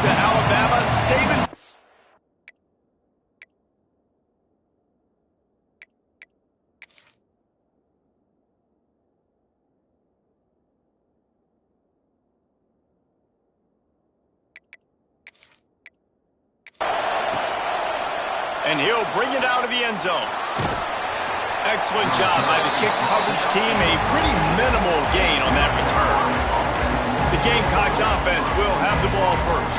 to Alabama. Saban. And he'll bring it out of the end zone. Excellent job by the kick coverage team. A pretty minimal gain on that return. The Gamecocks offense will have the ball first.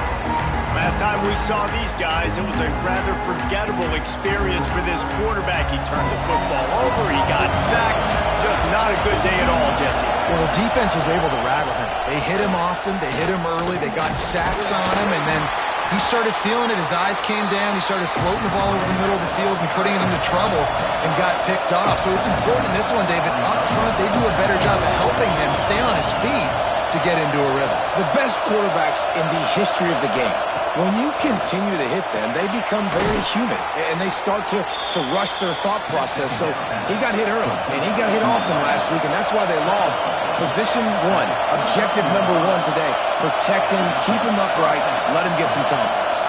Last time we saw these guys, it was a rather forgettable experience for this quarterback. He turned the football over. He got sacked. Just not a good day at all, Jesse. Well, the defense was able to rattle him. They hit him often. They hit him early. They got sacks on him, and then he started feeling it. His eyes came down. He started floating the ball over the middle of the field and putting it into trouble and got picked off. So it's important in this one, David. Up front, they do a better job of helping him stay on his feet to get into a rhythm. The best quarterbacks in the history of the game, when you continue to hit them, they become very human, and they start to rush their thought process. So he got hit early, and he got hit often last week, and that's why they lost. Position one, objective number one today. Protect him, keep him upright, let him get some confidence.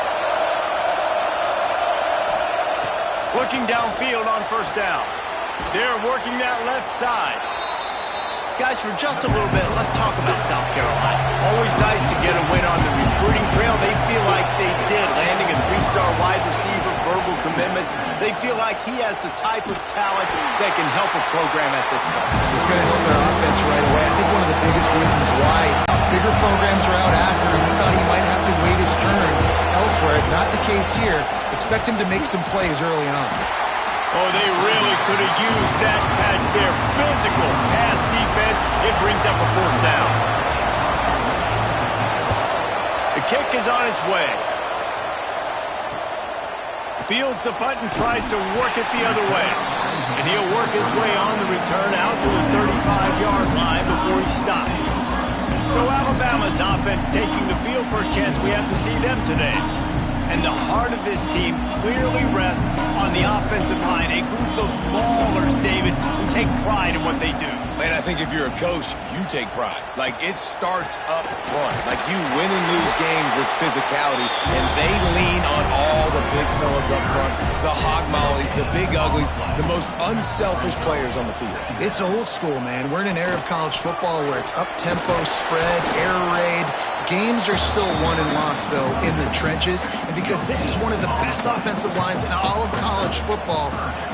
Looking downfield on first down. They're working that left side. Guys, for just a little bit, let's talk about South Carolina. Always nice to get a win on the recruiting trail. They feel like they did, landing a 3-star wide receiver, verbal commitment. They feel like he has the type of talent that can help a program at this level. It's going to help their offense right away. I think one of the biggest reasons why bigger programs are out after him, he thought he might have to wait his turn elsewhere. Not the case here. Expect him to make some plays early on. Oh, they really could have used that catch there. Physical pass defense. It brings up a fourth down. The kick is on its way. Fields the punt and tries to work it the other way. And he'll work his way on the return out to the 35-yard line before he stopped. So Alabama's offense taking the field. First chance we have to see them today. And the heart of this team clearly rests on the offensive line. A group of ballers, David, who take pride in what they do. Man, I think if you're a coach, you take pride. Like, it starts up front. Like, you win and lose games with physicality, and they lean on all the big fellas up front, the hog mollies, the big uglies, the most unselfish players on the field. It's old school, man. We're in an era of college football where it's up-tempo, spread, air raid. Games are still won and lost, though, in the trenches. And because this is one of the best offensive lines in all of college football,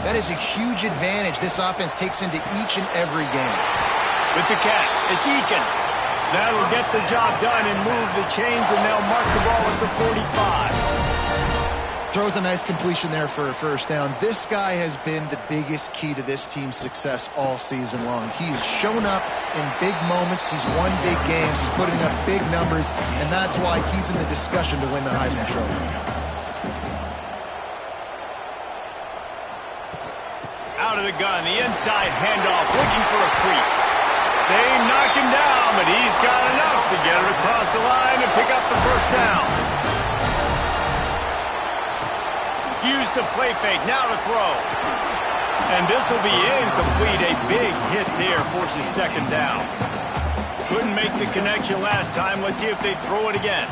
that is a huge advantage this offense takes into each and every game. With the catch, it's Eakin. That'll get the job done and move the chains, and they'll mark the ball at the 45. Throws a nice completion there for a first down. This guy has been the biggest key to this team's success all season long. He's shown up in big moments. He's won big games. He's putting up big numbers, and that's why he's in the discussion to win the Heisman Trophy. Out of the gun, the inside handoff, looking for a crease. They knock him down, but he's got enough to get it across the line and pick up the first down. Use the play fake, now to throw. And this will be incomplete. A big hit there forces second down. Couldn't make the connection last time. Let's see if they throw it again.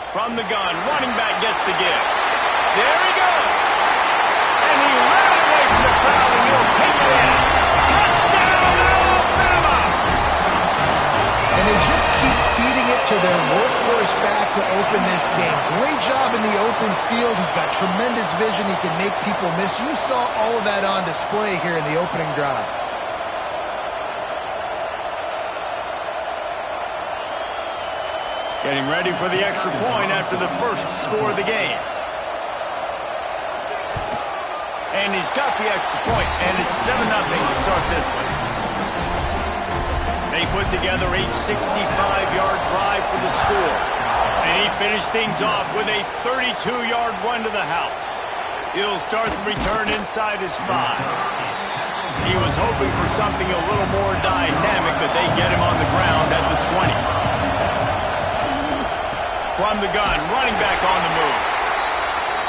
From the gun, running back gets the give. There he goes. And he ran away from the crowd, and he'll take it in. Touchdown, Alabama! And they just keep feeding it to their workhorse back to open this game. Great job in the open field. He's got tremendous vision. He can make people miss. You saw all of that on display here in the opening drive. Getting ready for the extra point after the first score of the game. And he's got the extra point, and it's 7-0 to start this one. They put together a 65-yard drive for the score. And he finished things off with a 32-yard run to the house. He'll start the return inside his 5. He was hoping for something a little more dynamic, but they get him on the ground at the 20. From the gun, running back on the move.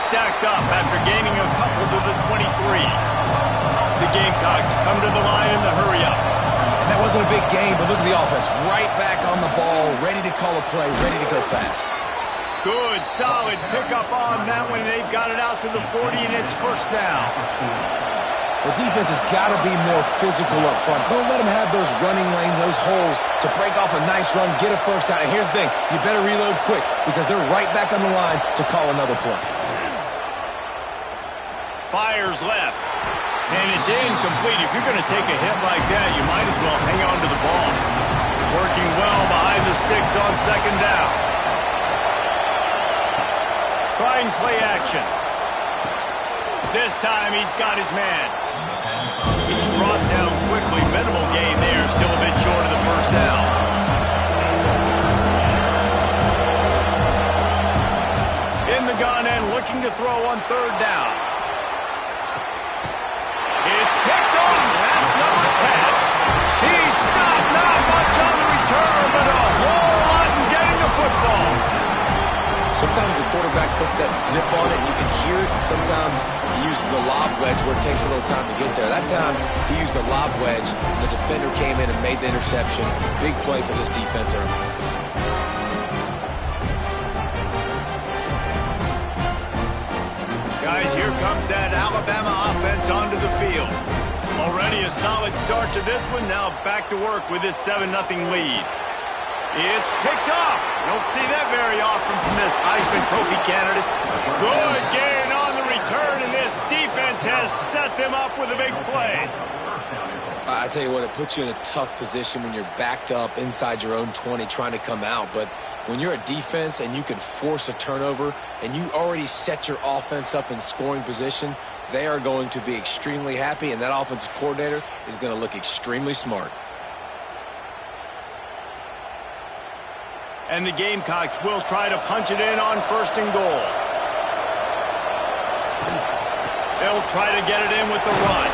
Stacked up after gaining a couple to the 23. The Gamecocks come to the line in the hurry-up. That wasn't a big gain, but look at the offense. Right back on the ball, ready to call a play, ready to go fast. Good, solid pickup on that one. They've got it out to the 40, and it's first down. The defense has got to be more physical up front. Don't let them have those running lanes, those holes to break off a nice run, get a first down. And here's the thing, you better reload quick because they're right back on the line to call another play. Fires left, and it's incomplete. If you're going to take a hit like that, you might as well hang on to the ball. Working well behind the sticks on second down. Trying play action. This time he's got his man. He's brought down quickly. Minimal gain there. Still a bit short of the first down. In the gun and looking to throw on third down. It's picked off. That's number 10. He's stopped. Not much on the return, but a whole lot in getting the football. Sometimes the quarterback puts that zip on it, and you can hear it. And sometimes he uses the lob wedge where it takes a little time to get there. That time, he used the lob wedge, and the defender came in and made the interception. Big play for this defense early. Guys, here comes that Alabama offense onto the field. Already a solid start to this one. Now back to work with this 7-0 lead. It's picked off. Don't see that very often from this Heisman Trophy candidate. Good gain on the return, and this defense has set them up with a big play. I tell you what, it puts you in a tough position when you're backed up inside your own 20 trying to come out. But when you're a defense and you can force a turnover and you already set your offense up in scoring position, they are going to be extremely happy, and that offensive coordinator is going to look extremely smart. And the Gamecocks will try to punch it in on first and goal. They'll try to get it in with the run.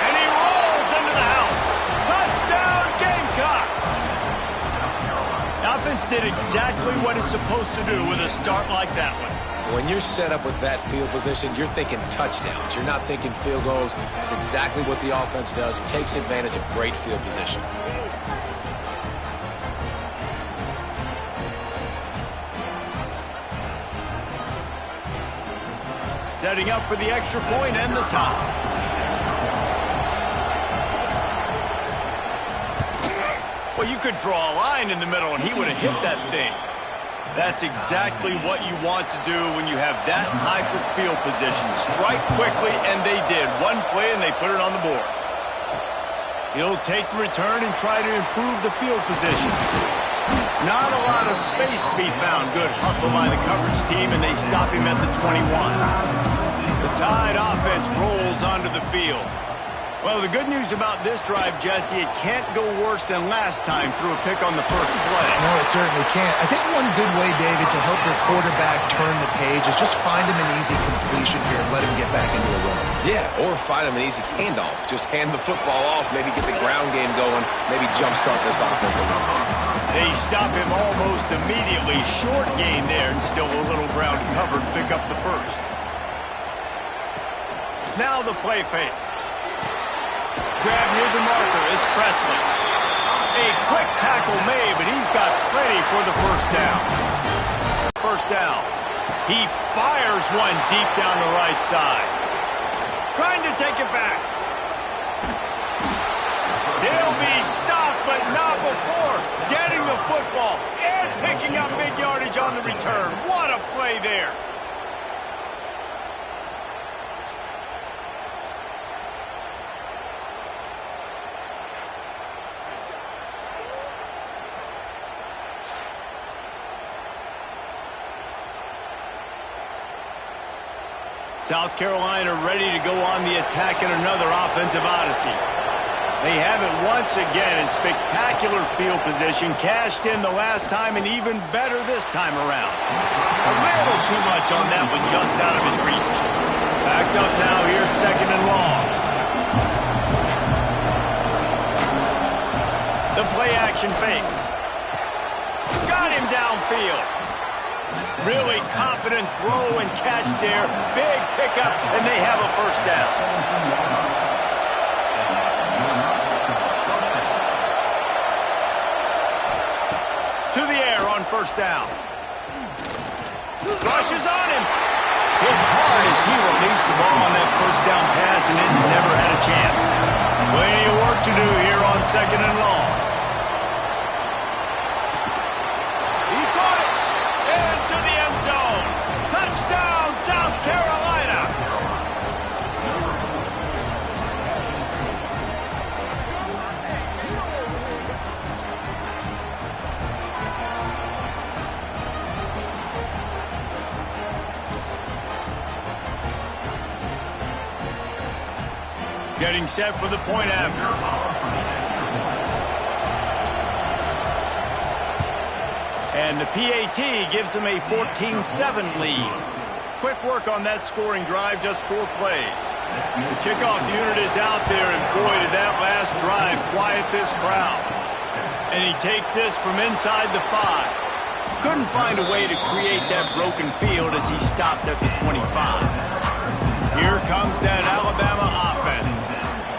And he rolls into the house. Touchdown, Gamecocks! The offense did exactly what it's supposed to do with a start like that one. When you're set up with that field position, you're thinking touchdowns. You're not thinking field goals. It's exactly what the offense does. Takes advantage of great field position. Setting up for the extra point and the top. Well, you could draw a line in the middle and he would have hit that thing. That's exactly what you want to do when you have that type of field position. Strike quickly, and they did. One play, and they put it on the board. He'll take the return and try to improve the field position. Not a lot of space to be found. Good hustle by the coverage team, and they stop him at the 21. The Tide offense rolls onto the field. Well, the good news about this drive, Jesse, it can't go worse than last time through a pick on the first play. No, it certainly can't. I think one good way, David, to help your quarterback turn the page is just find him an easy completion here and let him get back into a run. Yeah, or find him an easy handoff. Just hand the football off, maybe get the ground game going, maybe jumpstart this offense a little bit. They stop him almost immediately. Short gain there, and still a little ground covered to pick up the first. Now the play fake. Grab near the marker, it's Presley. A quick tackle made, but he's got plenty for the first down. First down. He fires one deep down the right side. Trying to take it back. They'll be stopped, but not before getting the football and picking up big yardage on the return. What a play there. South Carolina ready to go on the attack in another offensive odyssey. They have it once again in spectacular field position, cashed in the last time and even better this time around. A little too much on that one, just out of his reach. Backed up now, here's second and long. The play action fake. Got him downfield. Really confident throw and catch there. Big pickup, and they have a first down. first down. Rushes on him. Hit hard as he released the ball on that first down pass, and it never had a chance. Plenty of work to do here on 2nd and long. He caught it into the end zone. Touchdown, South Carolina. Getting set for the point after. And the PAT gives them a 14-7 lead. Quick work on that scoring drive, just 4 plays. The kickoff unit is out there, and boy, did that last drive quiet this crowd. And he takes this from inside the 5. Couldn't find a way to create that broken field as he stopped at the 25. Here comes that Alabama offense.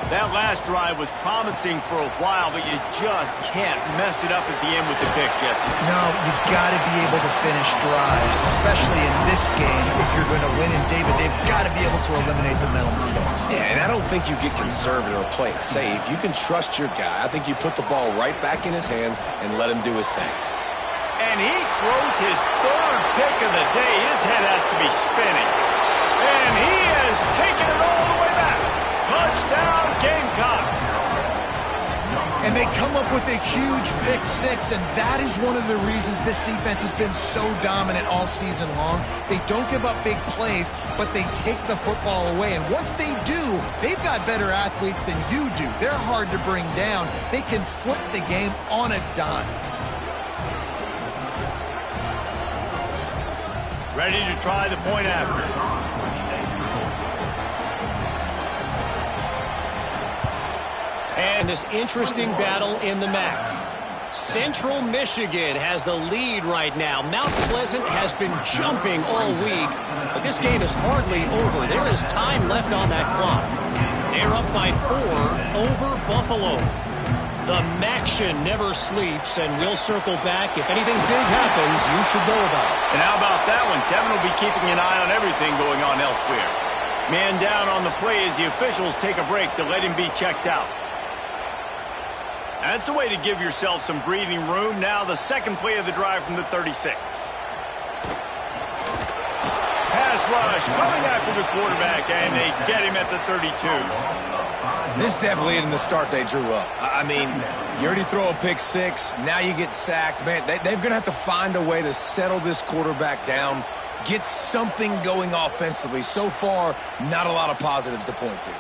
That last drive was promising for a while, but you just can't mess it up at the end with the pick, Jesse. No, you've got to be able to finish drives, especially in this game if you're going to win. And, David, they've got to be able to eliminate the mental mistakes. Yeah, and I don't think you get conservative or play it safe. You can trust your guy. I think you put the ball right back in his hands and let him do his thing. And he throws his 3rd pick of the day. His head has to be spinning. And he has taken it all the way back. Touchdown, Gamecocks. And they come up with a huge pick 6, and that is one of the reasons this defense has been so dominant all season long. They don't give up big plays, but they take the football away. And once they do, they've got better athletes than you do. They're hard to bring down. They can flip the game on a dime. Ready to try the point after. And this interesting battle in the MAC. Central Michigan has the lead right now. Mount Pleasant has been jumping all week, but this game is hardly over. There is time left on that clock. They're up by 4 over Buffalo. The MACtion never sleeps, and we'll circle back. If anything big happens, you should know about it. And how about that one? Kevin will be keeping an eye on everything going on elsewhere. Man down on the play as the officials take a break to let him be checked out. That's a way to give yourself some breathing room. Now the second play of the drive from the 36. Pass rush coming after the quarterback, and they get him at the 32. This definitely isn't the start they drew up. I mean, you already throw a pick 6, now you get sacked. Man, they're going to have to find a way to settle this quarterback down, get something going offensively. So far, not a lot of positives to point to.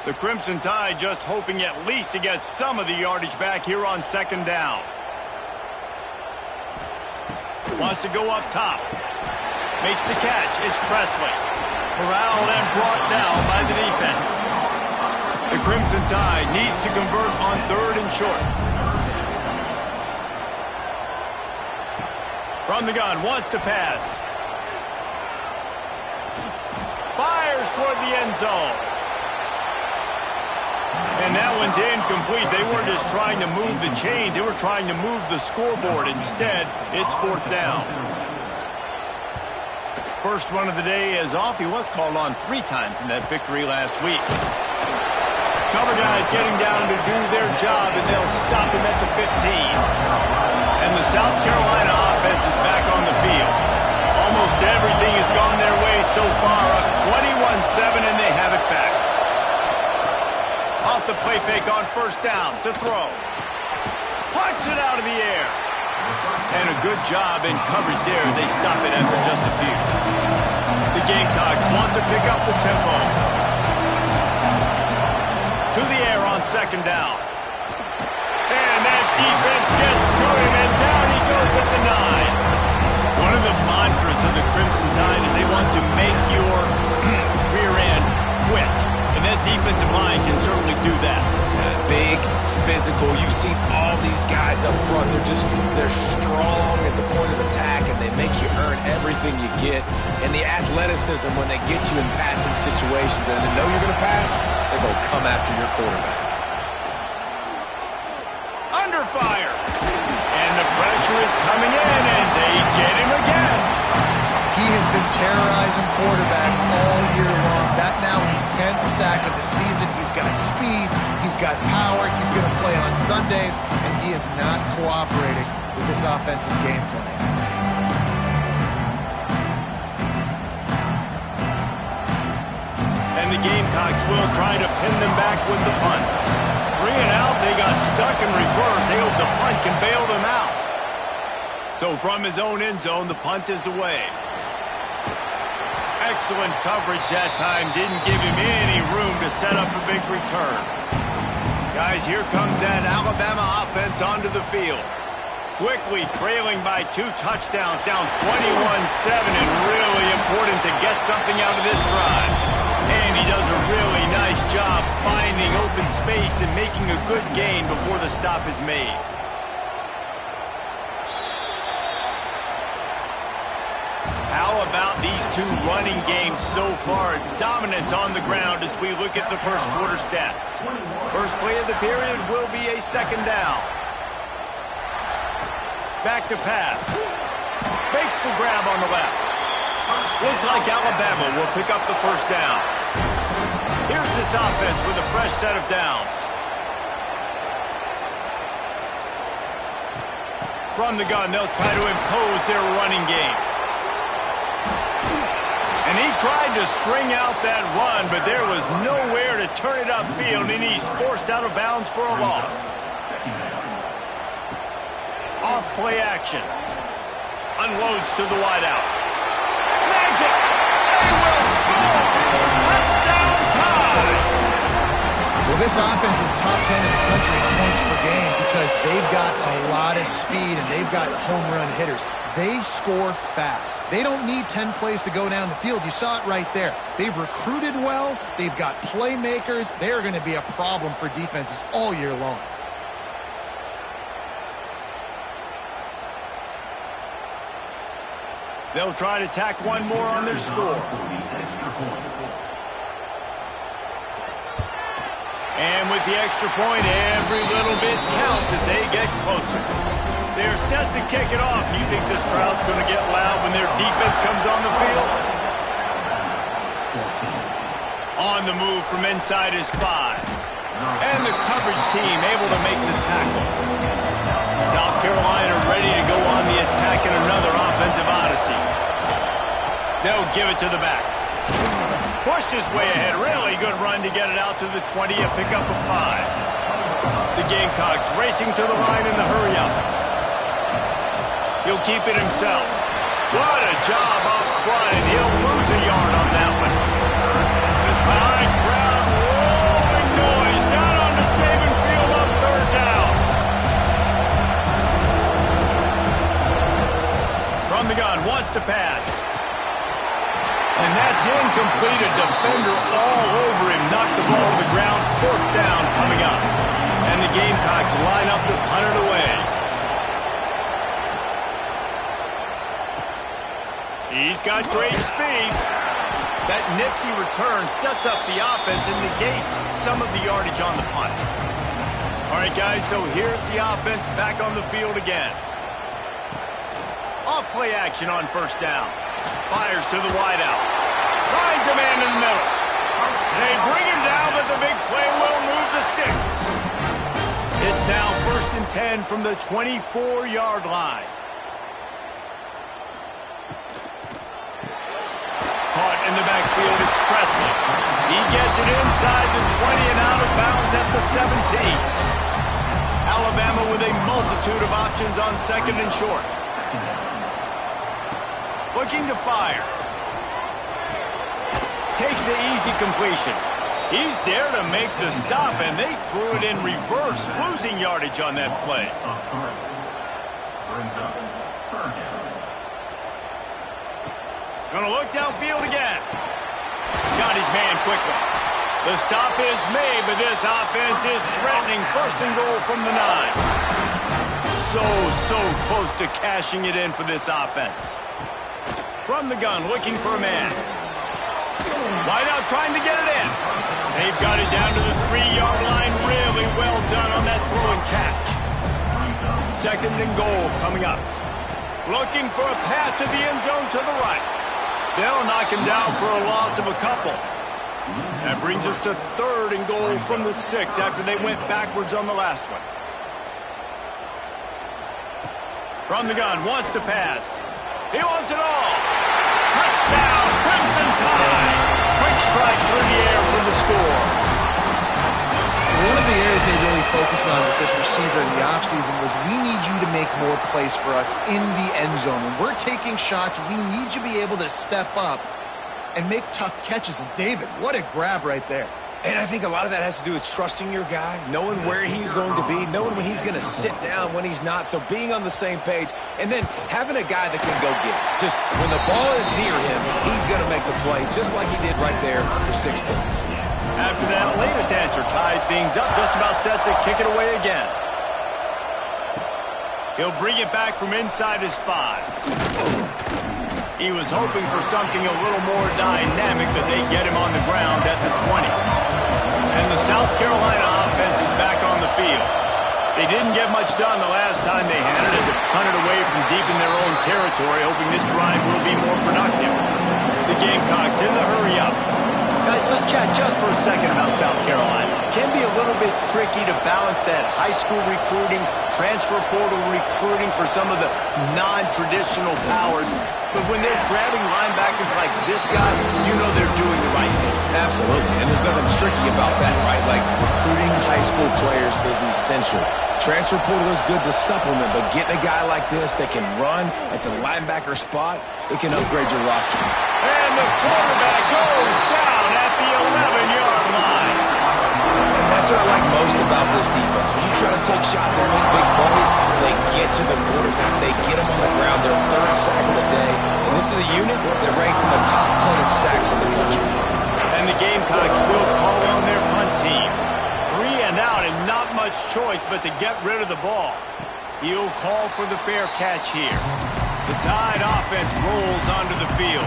The Crimson Tide just hoping at least to get some of the yardage back here on 2nd down. Wants to go up top. Makes the catch. It's Presley. Corralled and brought down by the defense. The Crimson Tide needs to convert on 3rd and short. From the gun, wants to pass. Fires toward the end zone. And that one's incomplete. They weren't just trying to move the chains. They were trying to move the scoreboard. Instead, it's 4th down. First one of the day is off. He was called on 3 times in that victory last week. Cover guys getting down to do their job, and they'll stop him at the 15. And the South Carolina offense is back on the field. Almost everything has gone their way so far, up 21-7, and they have it back. Off the play fake on 1st down to throw. Punts it out of the air. And a good job in coverage there as they stop it after just a few. The Gamecocks want to pick up the tempo. To the air on 2nd down. And that defense gets to him, and down he goes at the 9. One of the mantras of the Crimson Tide is they want to make your rear end quit. And that defensive line can certainly do that. Big, physical. You've seen all these guys up front. They're strong at the point of attack, and they make you earn everything you get. And the athleticism when they get you in passing situations and they know you're going to pass, they're going to come after your quarterback. fire. And the pressure is coming in, and they get him again. He has been terrorizing quarterbacks all year long. That now his 10th sack of the season. He's got speed. He's got power. He's going to play on Sundays, and he is not cooperating with this offense's game plan. And the Gamecocks will try to pin them back with the punt. 3 and out, they got stuck in reverse. They hope the punt can bail them out. So from his own end zone, the punt is away. Excellent coverage that time. Didn't give him any room to set up a big return. Guys, here comes that Alabama offense onto the field. Quickly trailing by 2 touchdowns, down 21-7, and really important to get something out of this drive. And he does a really nice job finding open space and making a good gain before the stop is made. How about these 2 running games so far? Dominance on the ground as we look at the first quarter stats. First play of the period will be a 2nd down. Back to pass. Makes the grab on the left. Looks like Alabama will pick up the first down. Here's this offense with a fresh set of downs. From the gun, they'll try to impose their running game. And he tried to string out that run, but there was nowhere to turn it upfield, and he's forced out of bounds for a loss. Off play action. Unloads to the wideout. Snags it. They will score. Touchdown time. Well, this offense is top 10 in the country in points per game because they've got a lot of speed and they've got home run hitters. They score fast. They don't need 10 plays to go down the field. You saw it right there. They've recruited well. They've got playmakers. They are going to be a problem for defenses all year long. They'll try to tack one more on their score. And with the extra point, every little bit counts as they get closer. They're set to kick it off. Do you think this crowd's going to get loud when their defense comes on the field? On the move from inside his 5. And the coverage team able to make the tackle. South Carolina ready to go on the attack in another offensive odyssey. They'll give it to the back. Pushed his way ahead. Really good run to get it out to the 20, a pickup of 5. The Gamecocks racing to the line in the hurry-up. He'll keep it himself. What a job up front, and he'll lose a yard on that one. The Tide crowd rolling noise down on the Saban field on 3rd down. From the gun, wants to pass. And that's incomplete. A defender all over him. Knocked the ball to the ground. 4th down coming up. And the Gamecocks line up to punt it away. He's got great speed. That nifty return sets up the offense and negates some of the yardage on the punt. All right, guys, so here's the offense back on the field again. Off play action on 1st down. Fires to the wideout. Finds a man in the middle. They bring him down, but the big play will move the sticks. It's now 1st and 10 from the 24-yard line. Caught in the backfield, it's Presley. He gets it inside the 20 and out of bounds at the 17. Alabama with a multitude of options on 2nd and short. Looking to fire. Takes the easy completion. He's there to make the stop, and they threw it in reverse, losing yardage on that play. Gonna look downfield again. Got his man quickly. The stop is made, but this offense is threatening 1st and goal from the 9. So close to cashing it in for this offense. From the gun, looking for a man. Wideout trying to get it in. They've got it down to the 3-yard line. Really well done on that throw and catch. 2nd and goal coming up. Looking for a path to the end zone to the right. They'll knock him down for a loss of a couple. That brings us to 3rd and goal from the 6 after they went backwards on the last one. From the gun, wants to pass. He wants it all. Touchdown, Crimson Tide. Quick strike through the air for the score. One of the areas they really focused on with this receiver in the offseason was we need you to make more plays for us in the end zone. When we're taking shots, we need you to be able to step up and make tough catches. And David, what a grab right there. And I think a lot of that has to do with trusting your guy, knowing where he's going to be, knowing when he's going to sit down, when he's not. So being on the same page, and then having a guy that can go get it. Just when the ball is near him, he's going to make the play, just like he did right there for 6 points. After that latest answer tied things up, just about set to kick it away again. He'll bring it back from inside his 5. He was hoping for something a little more dynamic, but they get him on the ground at the 20. And the South Carolina offense is back on the field. They didn't get much done the last time they had it, and punted away from deep in their own territory, hoping this drive will be more productive. The Gamecocks in the hurry up. Guys, let's chat just for a second about South Carolina. It can be a little bit tricky to balance that high school recruiting, transfer portal recruiting for some of the non-traditional powers. But when they're grabbing linebackers like this guy, you know they're doing the right thing. Absolutely, and there's nothing tricky about that, right? Like, recruiting high school players is essential. Transfer portal is good to supplement, but getting a guy like this that can run at the linebacker spot, it can upgrade your roster. And the quarterback goes down at the 11-yard line. And that's what I like most about this defense. When you try to take shots and make big plays, they get to the quarterback. They get him on the ground. Their 3rd sack of the day. And this is a unit that ranks in the top 10 in sacks in the country. And the Gamecocks will call on their punt team. 3 and out and not much choice but to get rid of the ball. He'll call for the fair catch here. The Tide offense rolls onto the field.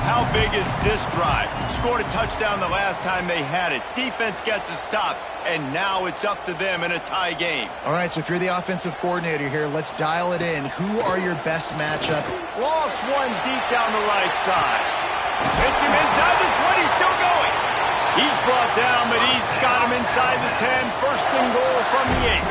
How big is this drive? Scored a touchdown the last time they had it. Defense gets a stop, and now it's up to them in a tie game. All right, so if you're the offensive coordinator here, let's dial it in. Who are your best matchup? Lost one deep down the right side. Hits him inside the 20, still going. He's brought down, but he's got him inside the 10. 1st and goal from the 8.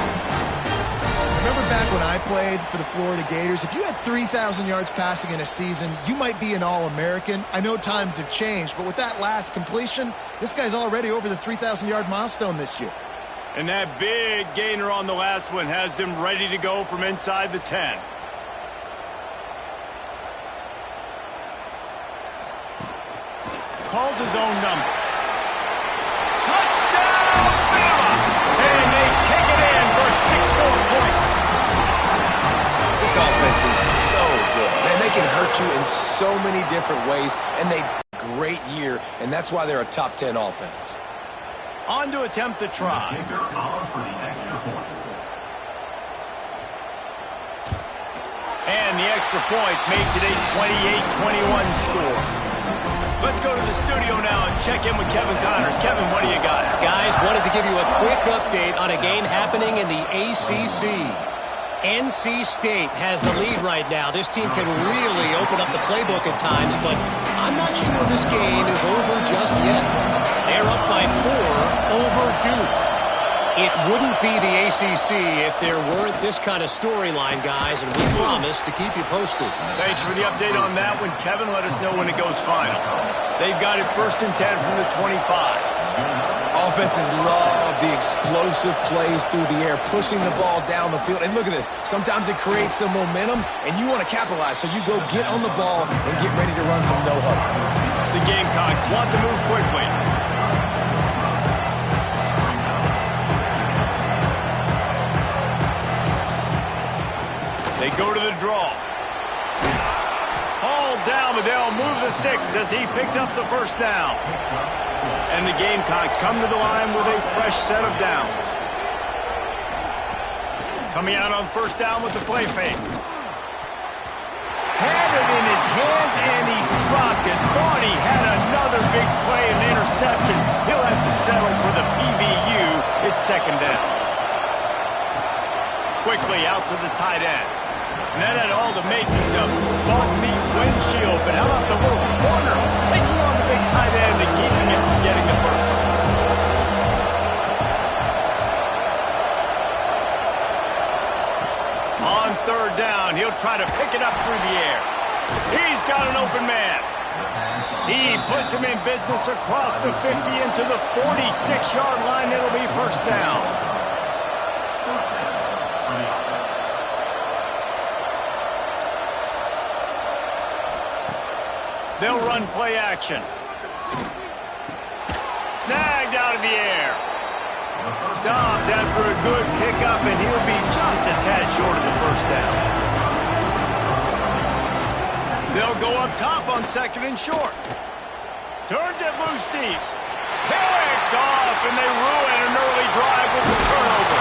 Remember back when I played for the Florida Gators, if you had 3,000 yards passing in a season, you might be an All-American. I know times have changed, but with that last completion, this guy's already over the 3,000-yard milestone this year. And that big gainer on the last one has him ready to go from inside the 10. Calls his own number. Touchdown, Bama! And they take it in for 6 more points. This offense is so good. Man, they can hurt you in so many different ways, and they great year, and that's why they're a top 10 offense. On to attempt the try. And the extra point makes it a 28-21 score. Let's go to the studio now and check in with Kevin Connors. Kevin, what do you got? Guys, wanted to give you a quick update on a game happening in the ACC. NC State has the lead right now. This team can really open up the playbook at times, but I'm not sure this game is over just yet. They're up by 4 over Duke. It wouldn't be the ACC if there weren't this kind of storyline, guys, and we promise to keep you posted. Thanks for the update on that one, Kevin. Let us know when it goes final. They've got it 1st and 10 from the 25. Offenses love the explosive plays through the air, pushing the ball down the field. And look at this. Sometimes it creates some momentum, and you want to capitalize. So you go get on the ball and get ready to run some no-huddle. The Gamecocks want to move quickly. They go to the draw. Hauled down, but they'll move the sticks as he picks up the 1st down. And the Gamecocks come to the line with a fresh set of downs. Coming out on 1st down with the play fake. Had it in his hands, and he dropped it. Thought he had another big play, an interception. He'll have to settle for the PBU. It's 2nd down. Quickly out to the tight end. And that had all the makings of bump meet windshield, but how about the little corner taking on the big tight end and keeping it from getting the first? On third down, he'll try to pick it up through the air. He's got an open man. He puts him in business across the 50 into the 46-yard line. It'll be first down. They'll run play action. Snagged out of the air. Stopped after a good pickup, and he'll be just a tad short of the first down. They'll go up top on second and short. Turns it loose deep. Picked off, and they ruin an early drive with the turnover.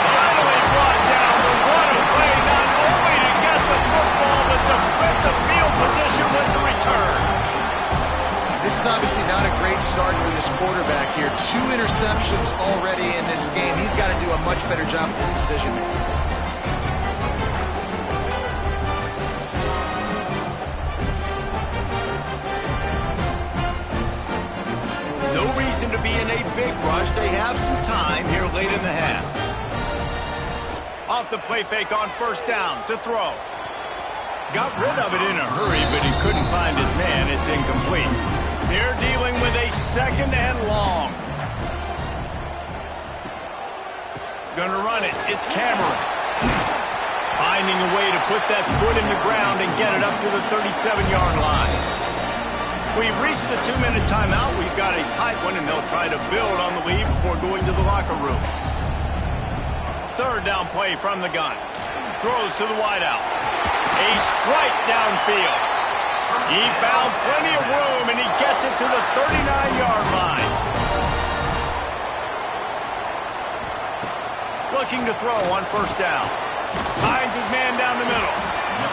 Finally brought down, but what a play, not only to get the football, but to put the field position with the return. This is obviously not a great start for this quarterback here. 2 interceptions already in this game. He's got to do a much better job with this decision making. No reason to be in a big rush. They have some time here late in the half. Off the play fake on first down to throw. Got rid of it in a hurry, but he couldn't find his man. It's incomplete. They're dealing with a second and long. Gonna run it. It's Cameron. Finding a way to put that foot in the ground and get it up to the 37-yard line. We've reached the 2-minute timeout. We've got a tight one, and they'll try to build on the lead before going to the locker room. Third down play from the gun. Throws to the wideout. A strike downfield. He found plenty of room, and he gets it to the 39-yard line. Looking to throw on first down. Finds his man down the middle.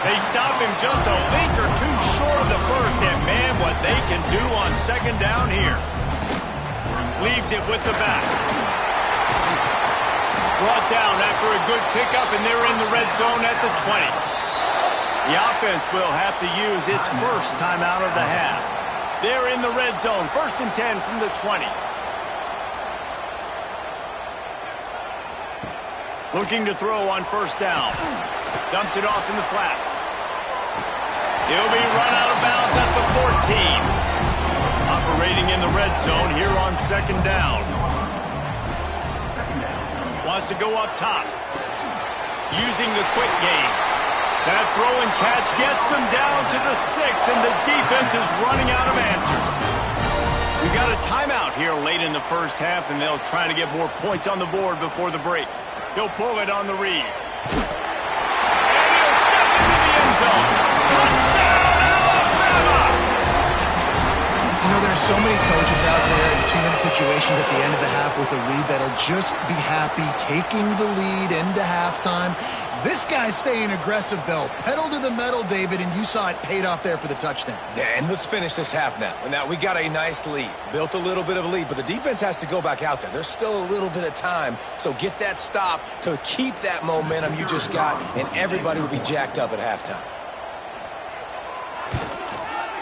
They stop him just a link or two short of the first, and man, what they can do on second down here. Leaves it with the back. Brought down after a good pickup, and they're in the red zone at the 20. The offense will have to use its first timeout of the half. They're in the red zone, 1st and 10 from the 20. Looking to throw on first down. Dumps it off in the flats. He'll be run out of bounds at the 14. Operating in the red zone here on second down. Wants to go up top. Using the quick game. That throw and catch gets them down to the 6, and the defense is running out of answers. We got a timeout here late in the first half, and they'll try to get more points on the board before the break. He'll pull it on the read. And he'll step into the end zone. Touchdown, Alabama! You know, there are so many coaches out there in 2-minute situations at the end of the half with a lead that'll just be happy taking the lead into halftime. This guy's staying aggressive, though. Pedal to the metal, David, and you saw it paid off there for the touchdown. Yeah, and let's finish this half now. Now, we got a nice lead. Built a little bit of a lead, but the defense has to go back out there. There's still a little bit of time, so get that stop to keep that momentum you just got, and everybody will be jacked up at halftime.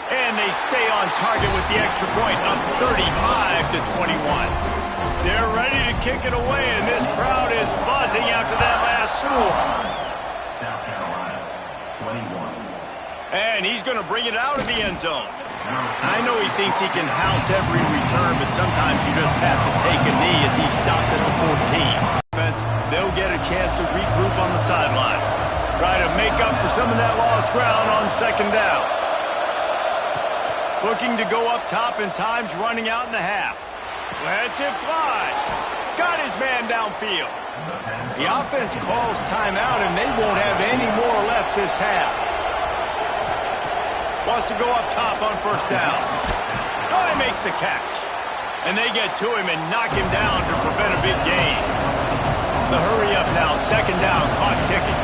And they stay on target with the extra point, up 35-21. They're ready to kick it away, and this crowd is buzzing after that last score. South Carolina, 21. And he's going to bring it out of the end zone. I know he thinks he can house every return, but sometimes you just have to take a knee as he stopped at the 14. They'll get a chance to regroup on the sideline. Try to make up for some of that lost ground on second down. Looking to go up top, and time's running out in the half. Lets it fly. Got his man downfield. The offense calls timeout, and they won't have any more left this half. Wants to go up top on first down. Oh, he makes the catch. And they get to him and knock him down to prevent a big gain. The hurry up now, second down, clock ticking.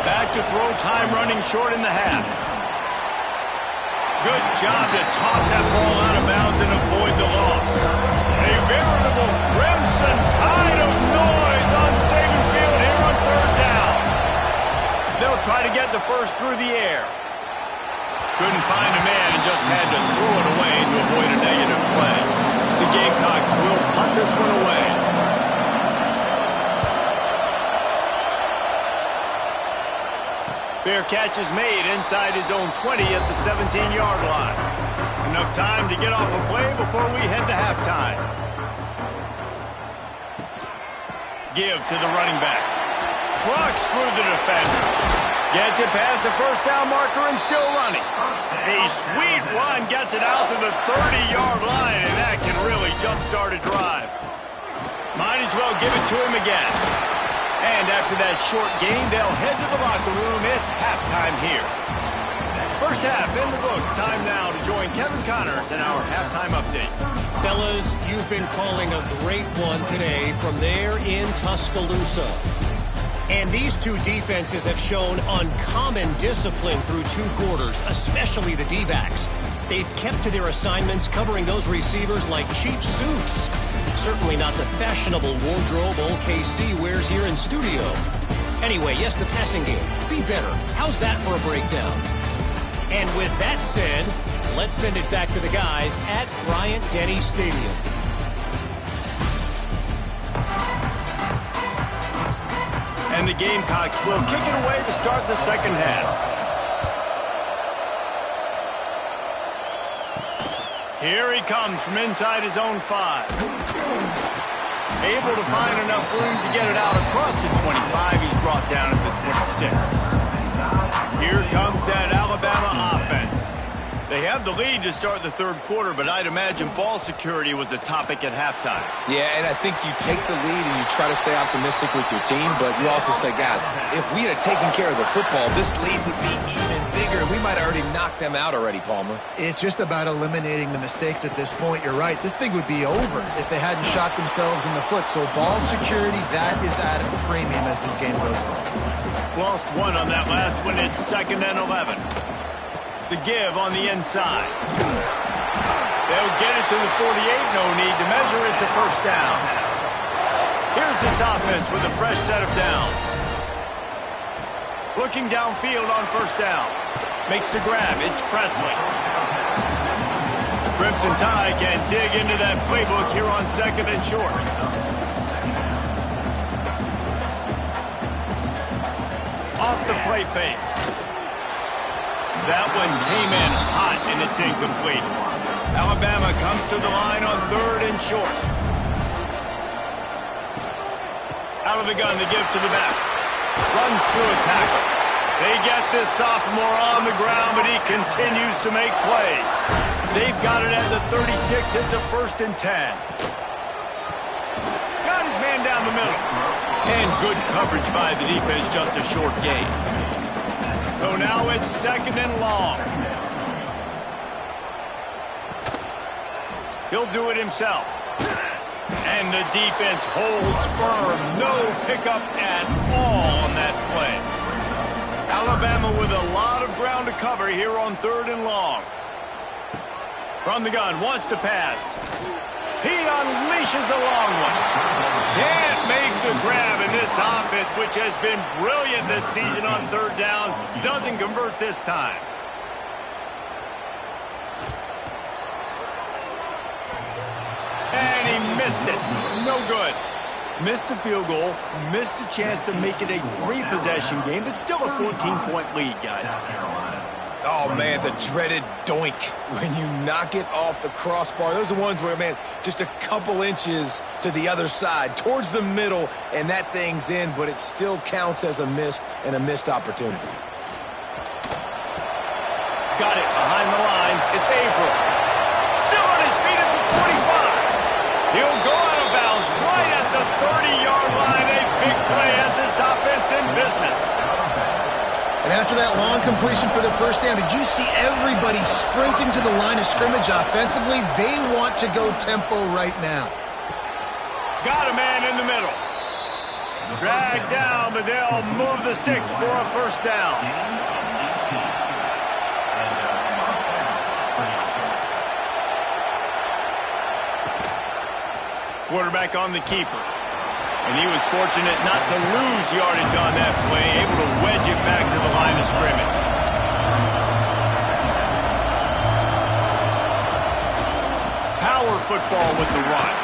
Back to throw, time running short in the half. Good job to toss that ball out of bounds and avoid the loss. A veritable crimson tide of noise on St. try to get the first through the air. Couldn't find a man and just had to throw it away to avoid a negative play. The Gamecocks will punt this one away. Fair catch is made inside his own 20 at the 17-yard line. Enough time to get off a play before we head to halftime. Give to the running back. Trucks through the defender. Gets it past the first down marker and still running. A sweet run gets it out to the 30-yard line, and that can really jumpstart a drive. Might as well give it to him again. And after that short gain, they'll head to the locker room. It's halftime here. First half in the books. Time now to join Kevin Connors in our halftime update. Fellas, you've been calling a great one today from there in Tuscaloosa. And these two defenses have shown uncommon discipline through 2 quarters, especially the D-backs. They've kept to their assignments, covering those receivers like cheap suits. Certainly not the fashionable wardrobe OKC wears here in studio. Anyway, yes, the passing game. Be better. How's that for a breakdown? And with that said, let's send it back to the guys at Bryant-Denny Stadium. And the Gamecocks will kick it away to start the second half. Here he comes from inside his own 5. Able to find enough room to get it out across the 25. He's brought down at the 26. Here comes that Alabama offense. They have the lead to start the third quarter, but I'd imagine ball security was a topic at halftime. Yeah, and I think you take the lead and you try to stay optimistic with your team, but you also say, guys, if we had taken care of the football, this lead would be even bigger, and we might have already knocked them out already, Palmer. It's just about eliminating the mistakes at this point. You're right. This thing would be over if they hadn't shot themselves in the foot. So ball security, that is at a premium as this game goes on. Lost one on that last one. It's 2nd and 11. The give on the inside. They'll get it to the 48. No need to measure. It's a first down. Here's this offense with a fresh set of downs. Looking downfield on first down. Makes the grab. It's Presley. The Crimson Tide can dig into that playbook here on 2nd and short. Off the play fake. That one came in hot, and it's incomplete. Alabama comes to the line on 3rd and short. Out of the gun to give to the back. Runs through a tackle. They get this sophomore on the ground, but he continues to make plays. They've got it at the 36. It's a 1st and 10. Got his man down the middle. And good coverage by the defense, just a short gain. So now it's 2nd and long. He'll do it himself. And the defense holds firm. No pickup at all on that play. Alabama with a lot of ground to cover here on 3rd and long. From the gun, wants to pass. He unleashes a long one. Can't make the grab, in this offense, which has been brilliant this season on 3rd down, doesn't convert this time. And he missed it. No good. Missed the field goal, missed the chance to make it a 3-possession game, but still a 14-point lead, guys. Oh, man, the dreaded doink when you knock it off the crossbar. Those are ones where, man, just a couple inches to the other side, towards the middle, and that thing's in, but it still counts as a missed opportunity. Got it behind the line. It's Averill. Still on his feet at the 45. He'll go out of bounds right at the 30-yard line. A big play as this offense in business. And after that long completion for the first down, did you see everybody sprinting to the line of scrimmage offensively? They want to go tempo right now. Got a man in the middle. Dragged down, but they'll move the sticks for a first down. Quarterback on the keeper. And he was fortunate not to lose yardage on that play, able to wedge it back to the line of scrimmage. Power football with the run.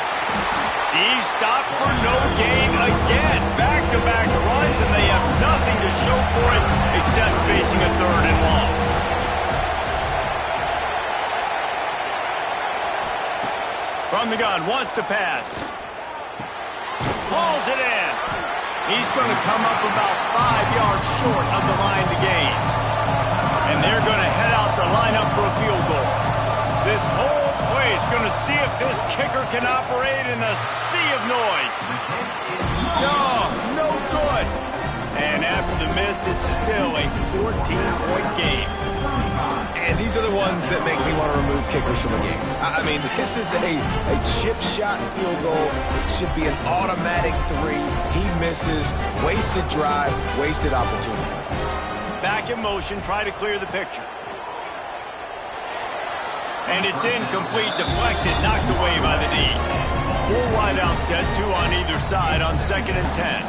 He's stopped for no gain again. Back-to-back runs, and they have nothing to show for it except facing a 3rd and long. From the gun, wants to pass. Hauls it in. He's going to come up about 5 yards short of the line to gain. And they're going to head out to line up for a field goal. This whole play is going to see if this kicker can operate in the sea of noise. No good. And after the miss, it's still a 14-point game. And these are the ones that make me want to remove kickers from a game. I mean, this is a chip shot field goal. It should be an automatic 3. He misses. Wasted drive, wasted opportunity. Back in motion, try to clear the picture. And it's incomplete, deflected, knocked away by the D. 4 wide out set, 2 on either side on 2nd and 10.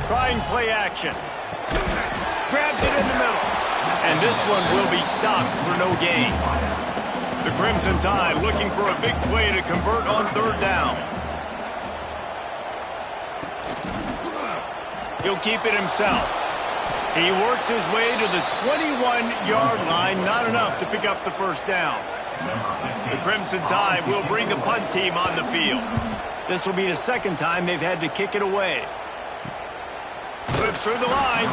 Trying play action. Grabs it in the middle. And this one will be stopped for no gain. The Crimson Tide looking for a big play to convert on 3rd down. He'll keep it himself. He works his way to the 21-yard line, not enough to pick up the 1st down. The Crimson Tide will bring the punt team on the field. This will be the 2nd time they've had to kick it away. Slips through the line.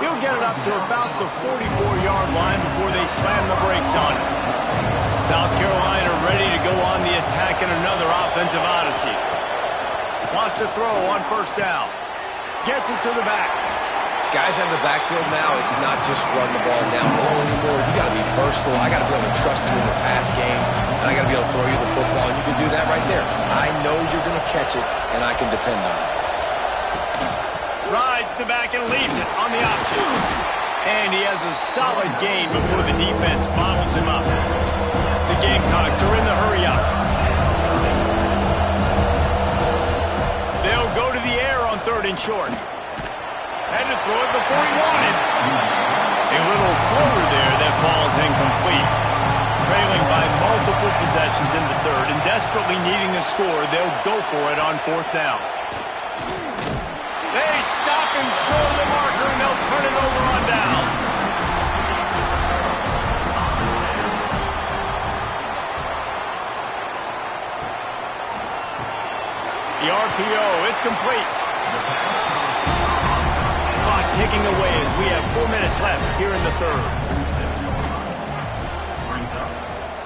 He'll get it up to about the 44-yard line before they slam the brakes on it. South Carolina ready to go on the attack in another offensive odyssey. Wants to throw on 1st down. Gets it to the back. Guys in the backfield now, it's not just run the ball downhill anymore. You got to be versatile. I got to be able to trust you in the pass game, and I got to be able to throw you the football, and you can do that right there. I know you're going to catch it, and I can depend on it. Rides the back and leaves it on the option. And he has a solid gain before the defense bottles him up. The Gamecocks are in the hurry up. They'll go to the air on 3rd and short. Had to throw it before he wanted. A little floater there that falls incomplete. Trailing by multiple possessions in the 3rd and desperately needing a score, they'll go for it on 4th down. They stop him short of the marker, and they'll turn it over on downs. The RPO, it's complete. Clock ticking away as we have 4 minutes left here in the 3rd. Brings up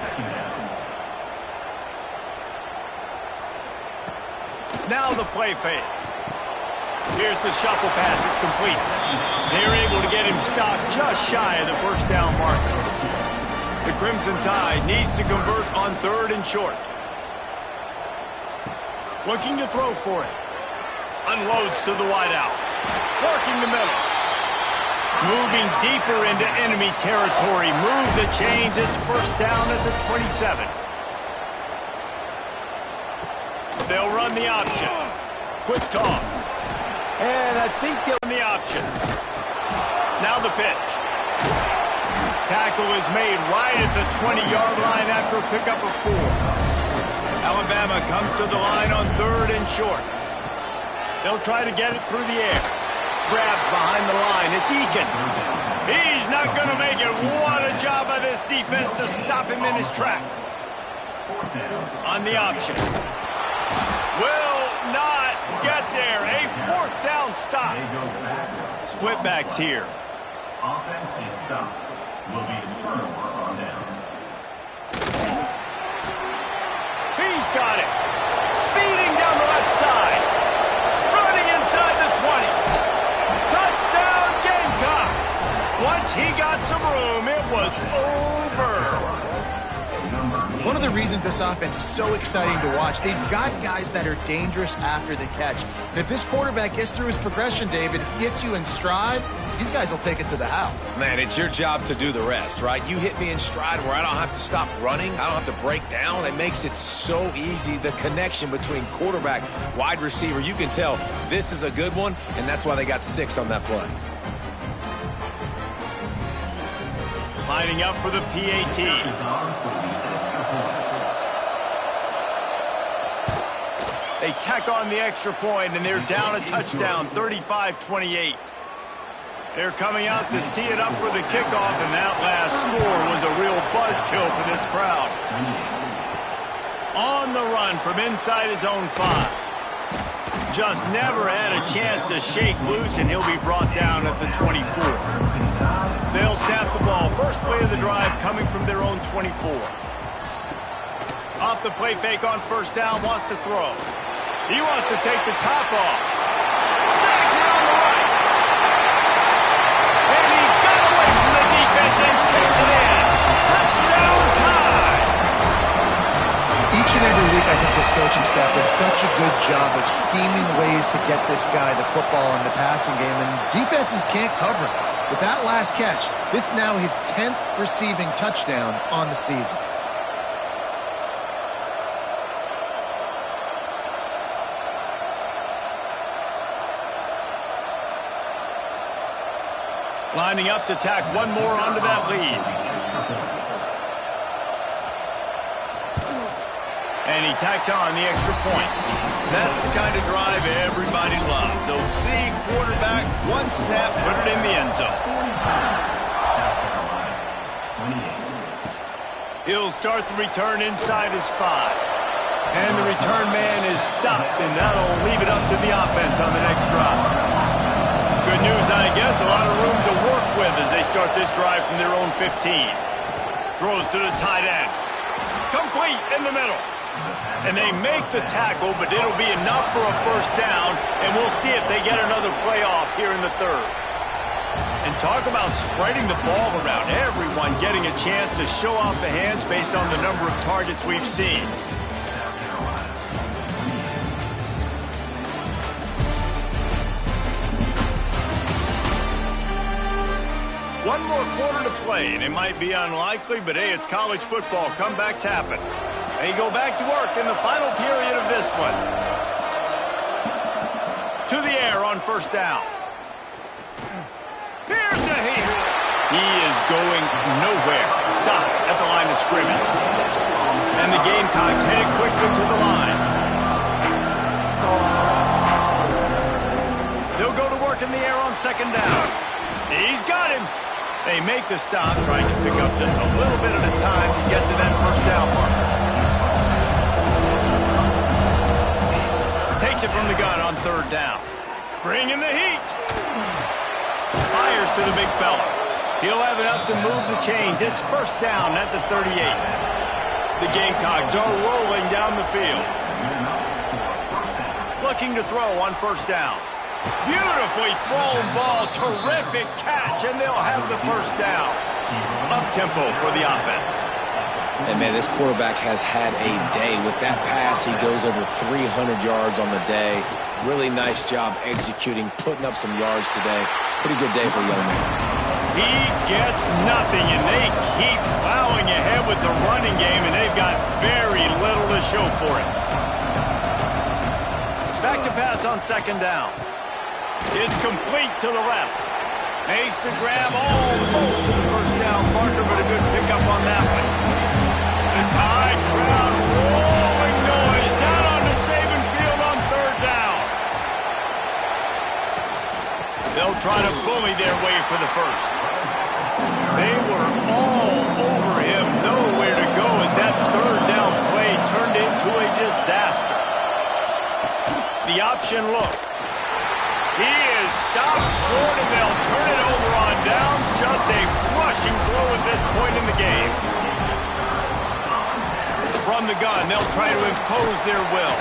2nd down. Now the play fake. Here's the shuffle pass. It's complete. They're able to get him stopped just shy of the 1st down marker. The Crimson Tide needs to convert on 3rd and short. Looking to throw for it. Unloads to the wideout. Working the middle. Moving deeper into enemy territory. Move the chains. It's 1st down at the 27. They'll run the option. Quick toss. And I think they'll run the option. Now the pitch. Tackle is made right at the 20-yard line after a pickup of 4. Alabama comes to the line on 3rd and short. They'll try to get it through the air. Grabbed behind the line. It's Eakin. He's not going to make it. What a job by this defense to stop him in his tracks. On the option. Will not get there. A 4th down stop. Split backs here. Offense is stopped. Will be a turnover on downs. He's got it. Speeding down the left side. Running inside the 20. Touchdown Gamecocks. Once he got some room, it was over. One of the reasons this offense is so exciting to watch, they've got guys that are dangerous after the catch. And if this quarterback gets through his progression, David, gets you in stride, these guys will take it to the house. Man, it's your job to do the rest, right? You hit me in stride where I don't have to stop running. I don't have to break down. It makes it so easy. The connection between quarterback, wide receiver, you can tell this is a good one, and that's why they got 6 on that play. Lining up for the PAT. They tack on the extra point, and they're down a touchdown, 35-28. They're coming out to tee it up for the kickoff, and that last score was a real buzzkill for this crowd. On the run from inside his own 5. Just never had a chance to shake loose, and he'll be brought down at the 24. They'll snap the ball. First play of the drive coming from their own 24. Off the play fake on first down, wants to throw. He wants to take the top off. Snags it on the right. And he got away from the defense and takes it in. Touchdown time. Each and every week, I think this coaching staff does such a good job of scheming ways to get this guy the football in the passing game, and defenses can't cover him. With that last catch, this is now his 10th receiving touchdown on the season. Lining up to tack one more onto that lead. And he tacks on the extra point. That's the kind of drive everybody loves. OC, quarterback, one snap, put it in the end zone. He'll start the return inside his 5. And the return man is stopped, and that'll leave it up to the offense on the next drive. Good news, I guess. A lot of room to work with as they start this drive from their own 15. Throws to the tight end. Complete in the middle. And they make the tackle, but it'll be enough for a first down, and we'll see if they get another playoff here in the 3rd. And talk about spreading the ball around. Everyone getting a chance to show off the hands based on the number of targets we've seen. One more quarter to play, and it might be unlikely, but hey, it's college football. Comebacks happen. They go back to work in the final period of this one. To the air on first down. Here's a hit. He is going nowhere. Stop at the line of scrimmage. And the Gamecocks headed quickly to the line. They'll go to work in the air on second down. He's got him. They make the stop, trying to pick up just a little bit at a time to get to that first down marker. Takes it from the gun on third down. Bringing the heat. Fires to the big fella. He'll have enough to move the chains. It's first down at the 38. The Gamecocks are rolling down the field. Looking to throw on first down. Beautifully thrown ball, terrific catch, and they'll have the first down. Up-tempo for the offense. And, man, this quarterback has had a day. With that pass, he goes over 300 yards on the day. Really nice job executing, putting up some yards today. Pretty good day for the young man. He gets nothing, and they keep plowing ahead with the running game, and they've got very little to show for it. Back to pass on second down. It's complete to the left. Makes the grab almost to the first down marker, but a good pickup on that one. The Tide crowd rolling noise down on the Saban field on third down. They'll try to bully their way for the first. They were all over him, nowhere to go as that third down play turned into a disaster. The option look. He is stopped short, and they'll turn it over on downs. Just a crushing blow at this point in the game. From the gun, they'll try to impose their will.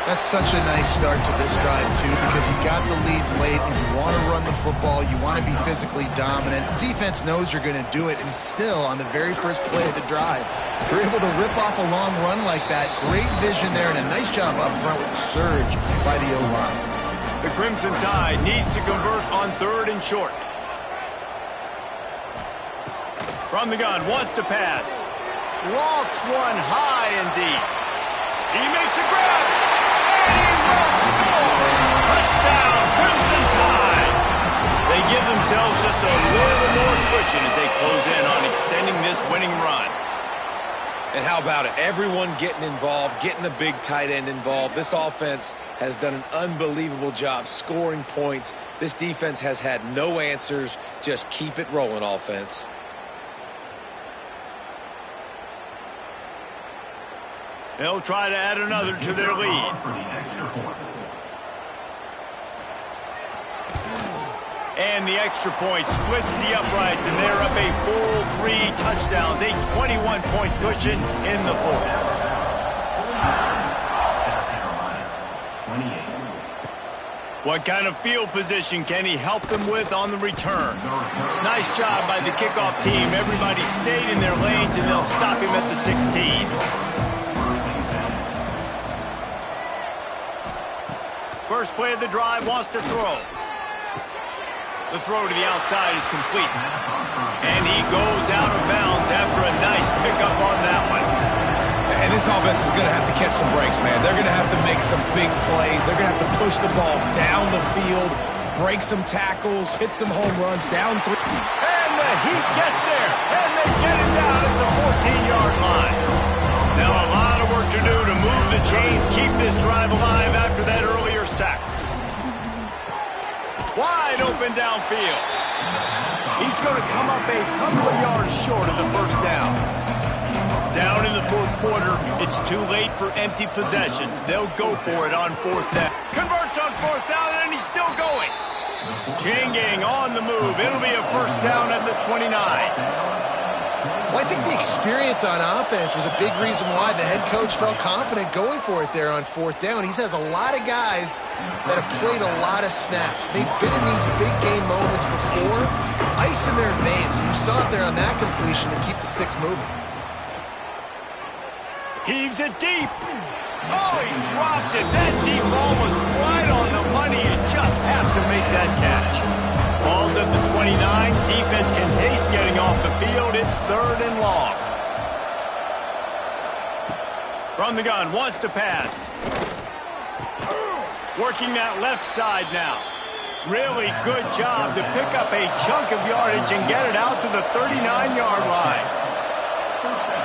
That's such a nice start to this drive, too, because you got the lead late and you want to run the football. You want to be physically dominant. Defense knows you're going to do it, and still, on the very first play of the drive, you're able to rip off a long run like that. Great vision there, and a nice job up front with the surge by the O-line. The Crimson Tide needs to convert on 3rd and short. From the gun, wants to pass. Lofts one high and deep. He makes a grab. And he will score! Touchdown, Crimson Tide! They give themselves just a little more cushion as they close in on extending this winning run. And how about it? Everyone getting involved, getting the big tight end involved. This offense has done an unbelievable job scoring points. This defense has had no answers. Just keep it rolling, offense. They'll try to add another to their lead. For the extra point. And the extra point splits the uprights, and they're up a full 3 touchdowns, a 21-point cushion in the 4th. South Carolina, 28. What kind of field position can he help them with on the return? Nice job by the kickoff team. Everybody stayed in their lanes, and they'll stop him at the 16. First play of the drive, wants to throw. The throw to the outside is complete. And he goes out of bounds after a nice pickup on that one. And this offense is going to have to catch some breaks, man. They're going to have to make some big plays. They're going to have to push the ball down the field, break some tackles, hit some home runs, down 3. And the Heat gets there, and they get it down at the 14-yard line. Now a lot of work to do to move the chains, keep this drive alive after that earlier sack. Wide open downfield. He's going to come up a couple of yards short of the first down. Down in the 4th quarter, it's too late for empty possessions. They'll go for it on 4th down. Converts on 4th down, and he's still going. Chain gang on the move. It'll be a first down at the 29. Well, I think the experience on offense was a big reason why the head coach felt confident going for it there on 4th down. He has a lot of guys that have played a lot of snaps. They've been in these big game moments before, ice in their veins. You saw it there on that completion to keep the sticks moving. Heaves it deep. Oh, he dropped it. That deep ball was right on the money. You just have to make that catch. Ball's at the 29. Defense can taste getting off the field. It's 3rd and long. From the gun, wants to pass. Working that left side now. Really good job to pick up a chunk of yardage and get it out to the 39-yard line.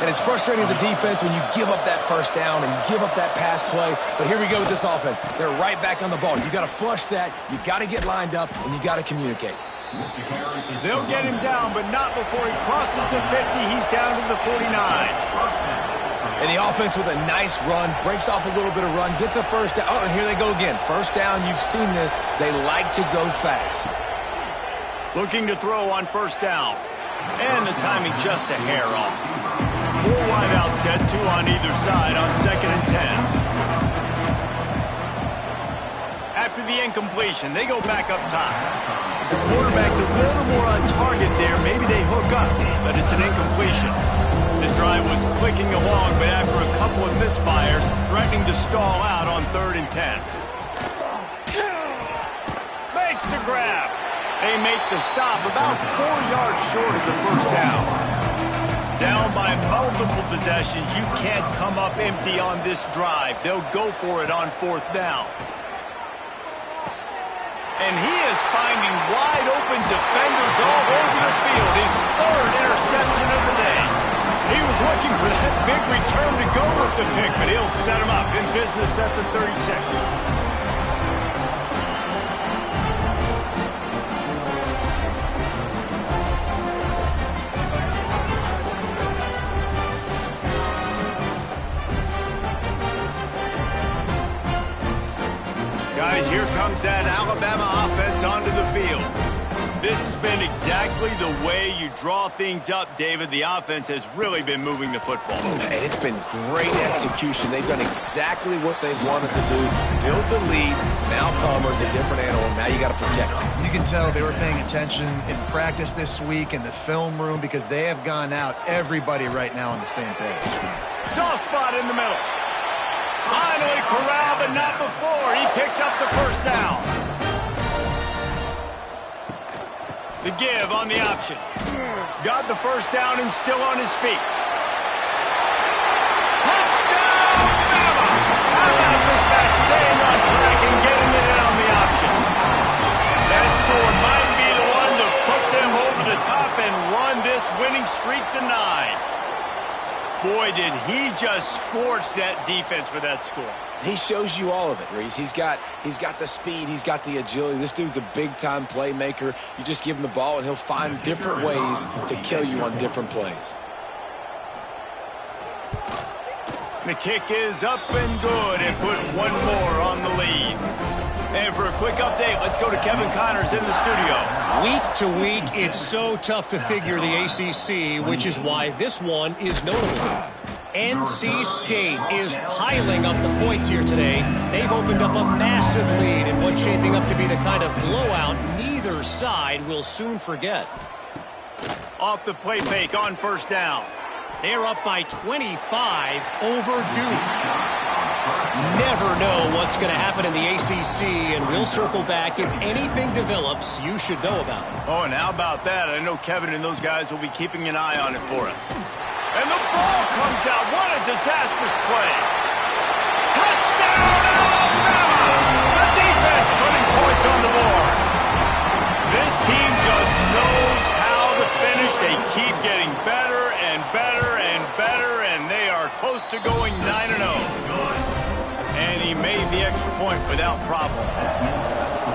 And it's frustrating as a defense when you give up that first down and give up that pass play. But here we go with this offense. They're right back on the ball. You got to flush that. You got to get lined up, and you got to communicate. They'll get him down, but not before he crosses the 50. He's down to the 49. And the offense with a nice run, breaks off a little bit of run, gets a first down. Oh, and here they go again. First down, you've seen this. They like to go fast. Looking to throw on first down. And the timing just a hair off. 4 wide out set, 2 on either side on 2nd and 10. After the incompletion, they go back up top. The quarterback's a little more on target there. Maybe they hook up, but it's an incompletion. This drive was clicking along, but after a couple of misfires, threatening to stall out on 3rd and 10. Makes the grab. They make the stop about 4 yards short of the first down. Down by multiple possessions. You can't come up empty on this drive. They'll go for it on 4th down. And he is finding wide open defenders all over the field. His 3rd interception of the day. He was looking for that big return to go with the pick, but he'll set him up in business at the 36. Guys, here comes that Alabama offense onto the field. This has been exactly the way you draw things up, David. The offense has really been moving the football. And it's been great execution. They've done exactly what they've wanted to do. Build the lead. Now Palmer's a different animal. Now you got to protect him. You can tell they were paying attention in practice this week in the film room because they have gone out, everybody right now on the same page. Soft spot in the middle. Finally corralled, but not before. He picks up the first down. The give on the option. Got the first down and still on his feet. Touchdown, Bama! How about this back staying on track and getting it in on the option? That score might be the one to put them over the top and run this winning streak to 9. Boy, did he just scorch that defense for that score. He shows you all of it, Reese. He's got the speed. He's got the agility. This dude's a big-time playmaker. You just give him the ball, and he'll find different ways to kill you on different plays. The kick is up and good and put one more on the lead. And for a quick update, let's go to Kevin Connors in the studio. Week to week, it's so tough to figure the ACC, which is why this one is notable. NC State is piling up the points here today. They've opened up a massive lead in what's shaping up to be the kind of blowout neither side will soon forget. Off the play fake on first down. They're up by 25 over Duke. Never know what's going to happen in the ACC, and we'll circle back if anything develops you should know about. Oh, and how about that? I know Kevin and those guys will be keeping an eye on it for us. And the ball comes out. What a disastrous play. Touchdown, Alabama! The defense putting points on the board. This team just knows how to finish. They keep getting better and better and better, and they are close to going 9-0. And he made the extra point without problem.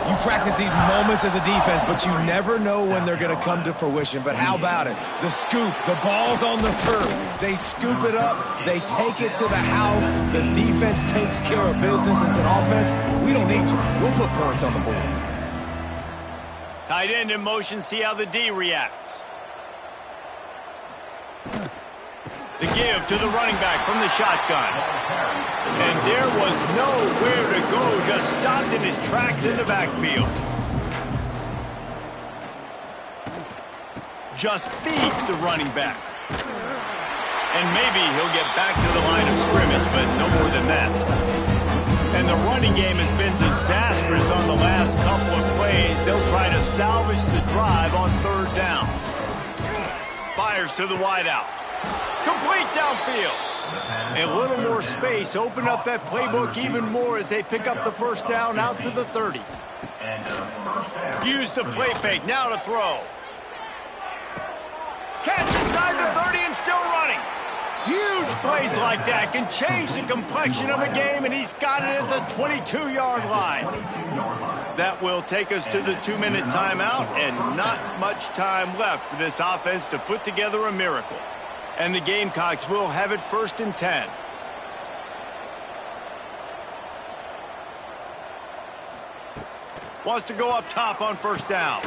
You practice these moments as a defense, but you never know when they're going to come to fruition. But how about it? The scoop, the ball's on the turf. They scoop it up. They take it to the house. The defense takes care of business. As an offense, we don't need you. We'll put points on the board. Tight end in motion. See how the D reacts. The give to the running back from the shotgun. And there was nowhere to go, just stopped in his tracks in the backfield. Just feeds the running back. And maybe he'll get back to the line of scrimmage, but no more than that. And the running game has been disastrous on the last couple of plays. They'll try to salvage the drive on third down. Fires to the wideout. Complete downfield. A little more space. Open up that playbook even more as they pick up the first down out to the 30. Use the play fake. Now to throw. Catch inside the 30 and still running. Huge plays like that can change the complexion of a game, and he's got it at the 22-yard line. That will take us to the 2-minute timeout, and not much time left for this offense to put together a miracle. And the Gamecocks will have it 1st and 10. Wants to go up top on first down.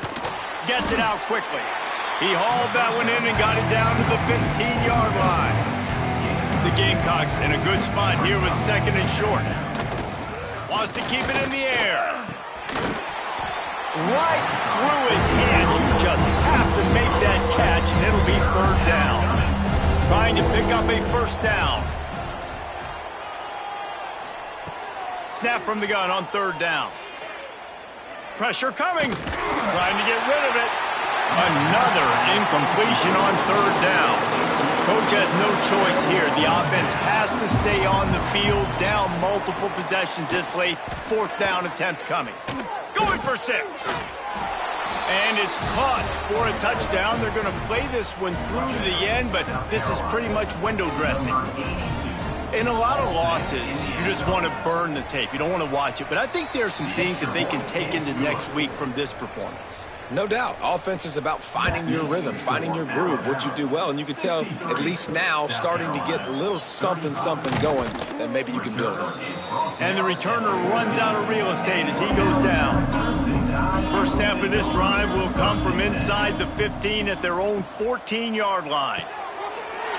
Gets it out quickly. He hauled that one in and got it down to the 15-yard line. The Gamecocks in a good spot here with 2nd and short. Wants to keep it in the air. Right through his hands. You just have to make that catch, and it'll be 3rd down. Trying to pick up a first down. Snap from the gun on 3rd down. Pressure coming. Trying to get rid of it. Another incompletion on 3rd down. Coach has no choice here. The offense has to stay on the field, down multiple possessions this late. 4th down attempt coming. Going for 6. And it's caught for a touchdown. They're going to play this one through to the end, but this is pretty much window dressing. In a lot of losses, you just want to burn the tape. You don't want to watch it. But I think there are some things that they can take into next week from this performance. No doubt. Offense is about finding your rhythm, finding your groove, what you do well. And you can tell, at least now, starting to get a little something going that maybe you can build on. And the returner runs out of real estate as he goes down. First snap of this drive will come from inside the 15 at their own 14-yard line.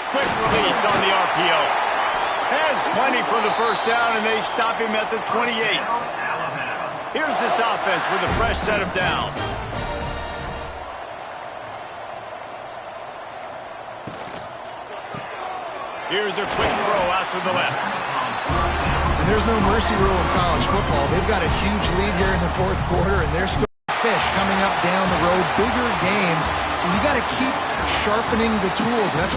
Quick release on the RPO. Has plenty for the first down, and they stop him at the 28. Here's this offense with a fresh set of downs. Here's a quick throw out to the left. And there's no mercy rule in college football. They've got a huge lead here in the fourth quarter, and they're still fish coming up down the road, bigger games. So you got to keep sharpening the tools. And that's